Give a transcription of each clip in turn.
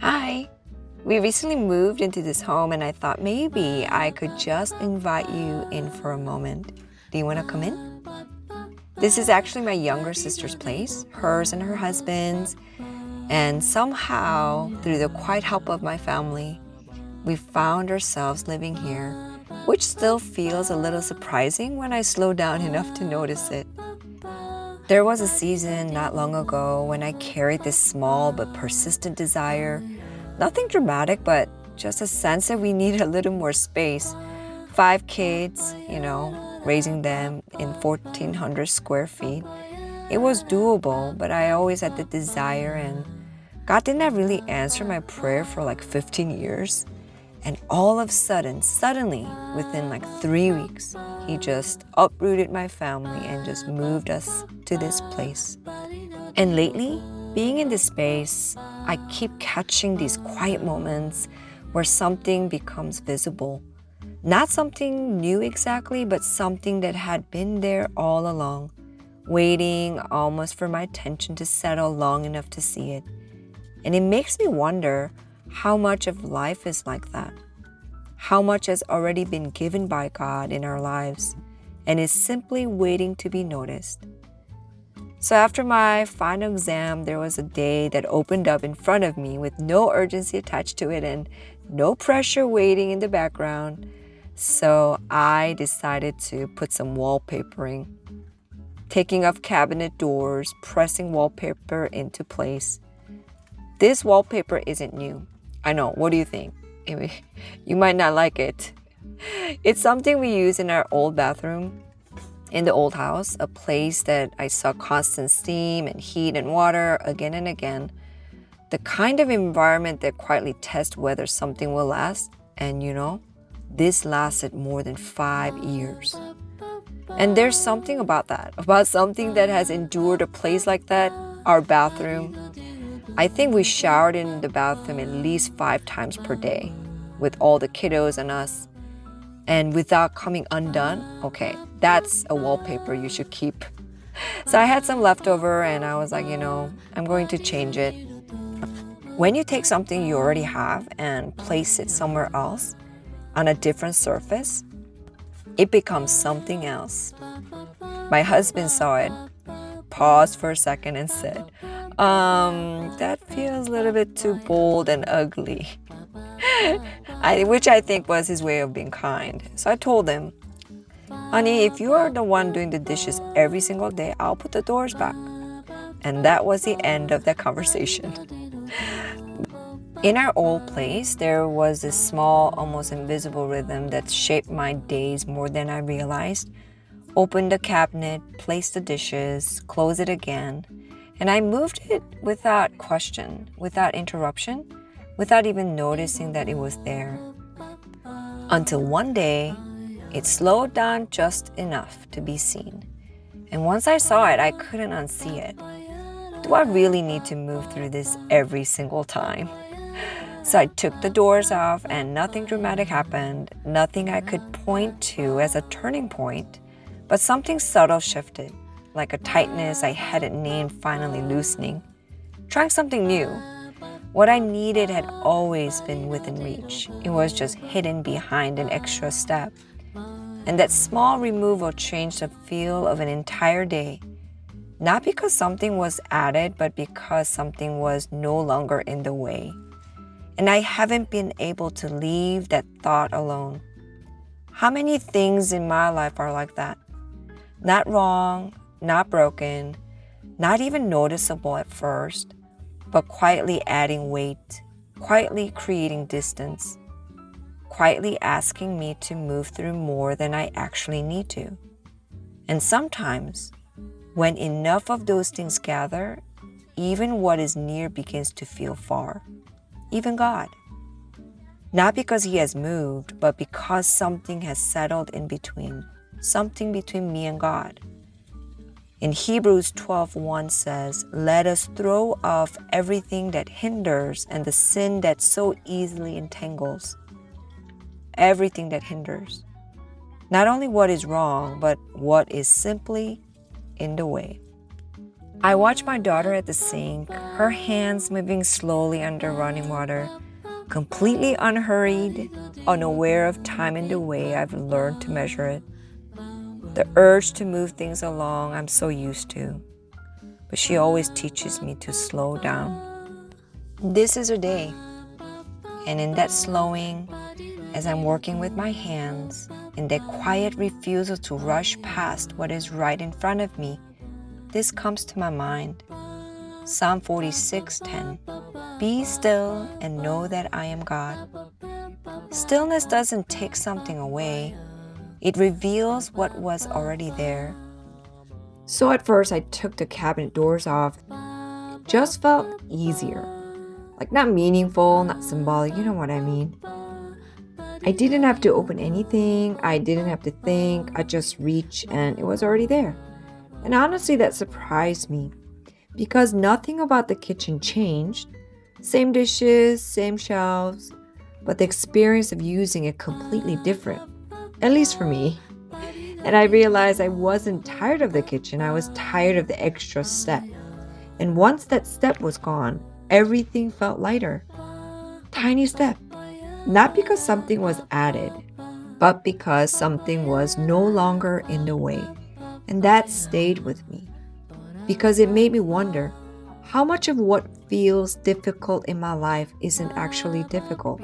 Hi. We recently moved into this home and I thought maybe I could just invite you in for a moment. Do you want to come in? This is actually my younger sister's place, hers and her husband's. And somehow, through the quiet help of my family, we found ourselves living here, which still feels a little surprising when I slow down enough to notice it. There was a season not long ago when I carried this small but persistent desire. Nothing dramatic, but just a sense that we needed a little more space. 5 kids, raising them in 1,400 square feet. It was doable, but I always had the desire, and God did not really answer my prayer for like 15 years. And all of a sudden, suddenly, within like 3 weeks, He just uprooted my family and just moved us to this place. And lately, being in this space, I keep catching these quiet moments where something becomes visible. Not something new exactly, but something that had been there all along, waiting almost for my attention to settle long enough to see it. And it makes me wonder how much of life is like that. How much has already been given by God in our lives and is simply waiting to be noticed. So after my final exam, there was a day that opened up in front of me with no urgency attached to it and no pressure waiting in the background. So I decided to put some wallpapering, taking off cabinet doors, pressing wallpaper into place. This wallpaper isn't new. I know, what do you think? You might not like it. It's something we use in our old bathroom in the old house, a place that I saw constant steam and heat and water again and again. The kind of environment that quietly tests whether something will last. And this lasted more than 5 years. And there's something about that, about something that has endured a place like that, our bathroom. I think we showered in the bathroom at least 5 times per day with all the kiddos and us. And without coming undone, okay, that's a wallpaper you should keep. So I had some leftover and I was like, I'm going to change it. When you take something you already have and place it somewhere else on a different surface, it becomes something else. My husband saw it, paused for a second and said, that feels a little bit too bold and ugly. Which I think was his way of being kind. So I told him, honey, if you are the one doing the dishes every single day, I'll put the doors back. And that was the end of that conversation. In our old place, there was this small, almost invisible rhythm that shaped my days more than I realized. Open the cabinet, place the dishes, close it again. And I moved it without question, without interruption, without even noticing that it was there. Until one day, it slowed down just enough to be seen. And once I saw it, I couldn't unsee it. Do I really need to move through this every single time? So I took the doors off and nothing dramatic happened, nothing I could point to as a turning point, but something subtle shifted, like a tightness I hadn't named finally loosening. Trying something new. What I needed had always been within reach. It was just hidden behind an extra step. And that small removal changed the feel of an entire day. Not because something was added, but because something was no longer in the way. And I haven't been able to leave that thought alone. How many things in my life are like that? Not wrong, not broken, not even noticeable at first, but quietly adding weight, quietly creating distance, quietly asking me to move through more than I actually need to. And sometimes, when enough of those things gather, even what is near begins to feel far. Even God. Not because He has moved, but because something has settled in between, something between me and God. In Hebrews 12:1 says, let us throw off everything that hinders and the sin that so easily entangles. Everything that hinders. Not only what is wrong, but what is simply in the way. I watch my daughter at the sink, her hands moving slowly under running water, completely unhurried, unaware of time and the way I've learned to measure it. The urge to move things along I'm so used to, but she always teaches me to slow down. This is her day, and in that slowing, as I'm working with my hands, in that quiet refusal to rush past what is right in front of me, this comes to my mind. Psalm 46:10. Be still and know that I am God. Stillness doesn't take something away. It reveals what was already there. So at first I took the cabinet doors off. It just felt easier. Like not meaningful, not symbolic, you know what I mean. I didn't have to open anything. I didn't have to think. I just reached and it was already there. And honestly, that surprised me because nothing about the kitchen changed. Same dishes, same shelves, but the experience of using it completely different, at least for me. And I realized I wasn't tired of the kitchen, I was tired of the extra step. And once that step was gone, everything felt lighter. Tiny step. Not because something was added, but because something was no longer in the way. And that stayed with me because it made me wonder how much of what feels difficult in my life isn't actually difficult,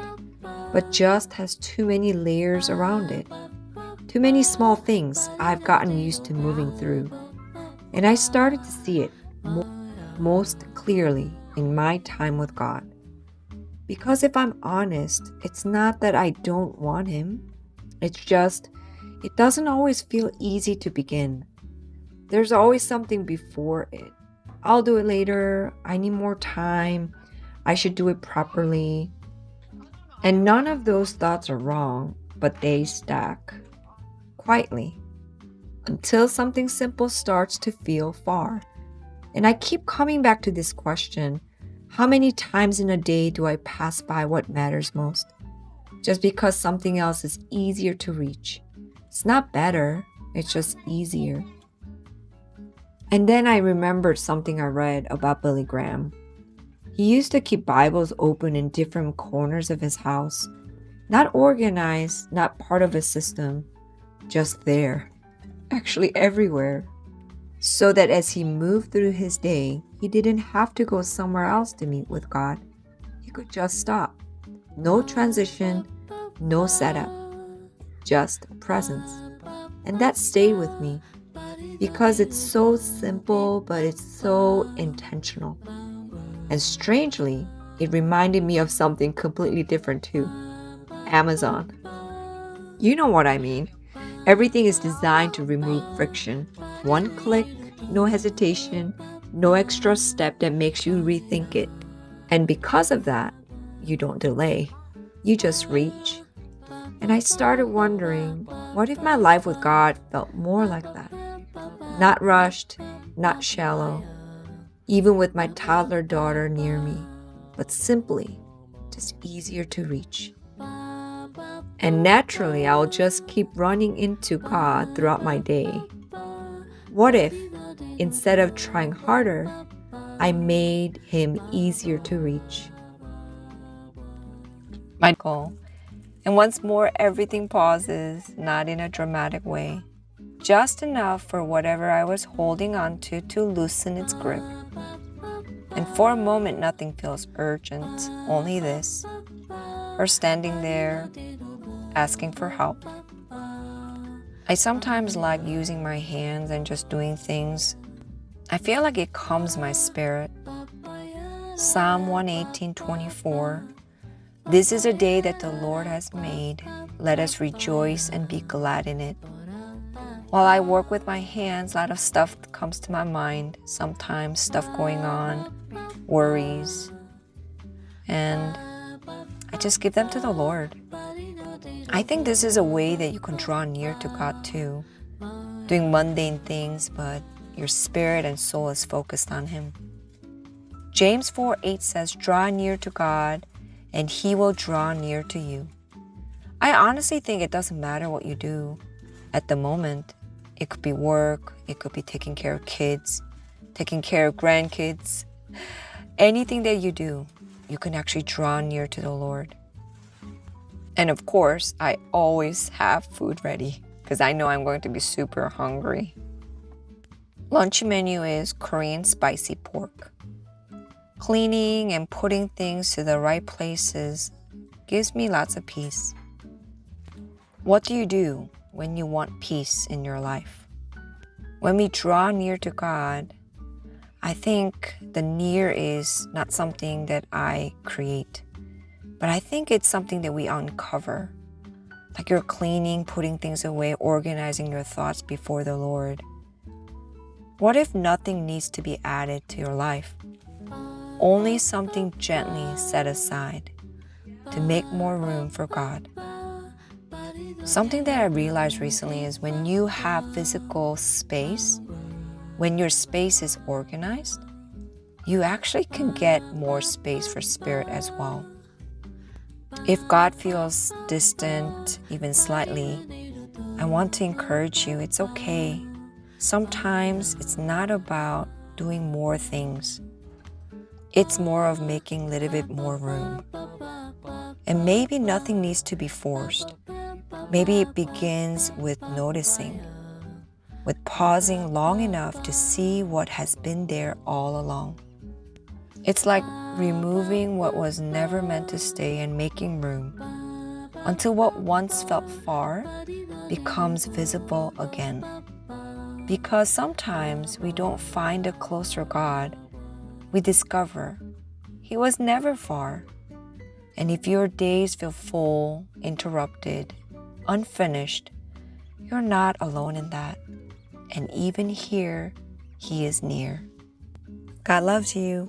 but just has too many layers around it. Too many small things I've gotten used to moving through. And I started to see it most clearly in my time with God. Because if I'm honest, it's not that I don't want Him. It's just, it doesn't always feel easy to begin. There's always something before it. I'll do it later. I need more time. I should do it properly. And none of those thoughts are wrong, but they stack quietly until something simple starts to feel far. And I keep coming back to this question: how many times in a day do I pass by what matters most? Just because something else is easier to reach. It's not better, it's just easier. And then I remembered something I read about Billy Graham. He used to keep Bibles open in different corners of his house. Not organized, not part of a system, just there. Actually everywhere. So that as he moved through his day, he didn't have to go somewhere else to meet with God. He could just stop. No transition, no setup, just presence. And that stayed with me because it's so simple, but it's so intentional. And strangely, it reminded me of something completely different too. Amazon. You know what I mean. Everything is designed to remove friction. One click, no hesitation, no extra step that makes you rethink it. And because of that, you don't delay. You just reach. And I started wondering, what if my life with God felt more like that? Not rushed, not shallow, even with my toddler daughter near me, but simply just easier to reach. And naturally, I'll just keep running into God throughout my day. What if, instead of trying harder, I made Him easier to reach? My goal. And once more, everything pauses, not in a dramatic way, just enough for whatever I was holding on to loosen its grip. And for a moment, nothing feels urgent, only this: her standing there, asking for help. I sometimes like using my hands and just doing things. I feel like it calms my spirit. Psalm 118:24. This is a day that the Lord has made. Let us rejoice and be glad in it. While I work with my hands, a lot of stuff comes to my mind. Sometimes stuff going on, worries, and I just give them to the Lord. I think this is a way that you can draw near to God too, doing mundane things, but your spirit and soul is focused on Him. James 4:8 says, draw near to God, and He will draw near to you. I honestly think it doesn't matter what you do at the moment. It could be work, it could be taking care of kids, taking care of grandkids. Anything that you do, you can actually draw near to the Lord. And of course, I always have food ready because I know I'm going to be super hungry. Lunch menu is Korean spicy pork. Cleaning and putting things to the right places gives me lots of peace. What do you do when you want peace in your life? When we draw near to God, I think the near is not something that I create, but I think it's something that we uncover. Like you're cleaning, putting things away, organizing your thoughts before the Lord. What if nothing needs to be added to your life? Only something gently set aside to make more room for God. Something that I realized recently is when you have physical space, when your space is organized, you actually can get more space for spirit as well. If God feels distant, even slightly, I want to encourage you, it's okay. Sometimes it's not about doing more things. It's more of making a little bit more room. And maybe nothing needs to be forced. Maybe it begins with noticing, with pausing long enough to see what has been there all along. It's like removing what was never meant to stay and making room until what once felt far becomes visible again. Because sometimes we don't find a closer God, we discover He was never far. And if your days feel full, interrupted, unfinished, you're not alone in that. And even here, He is near. God loves you.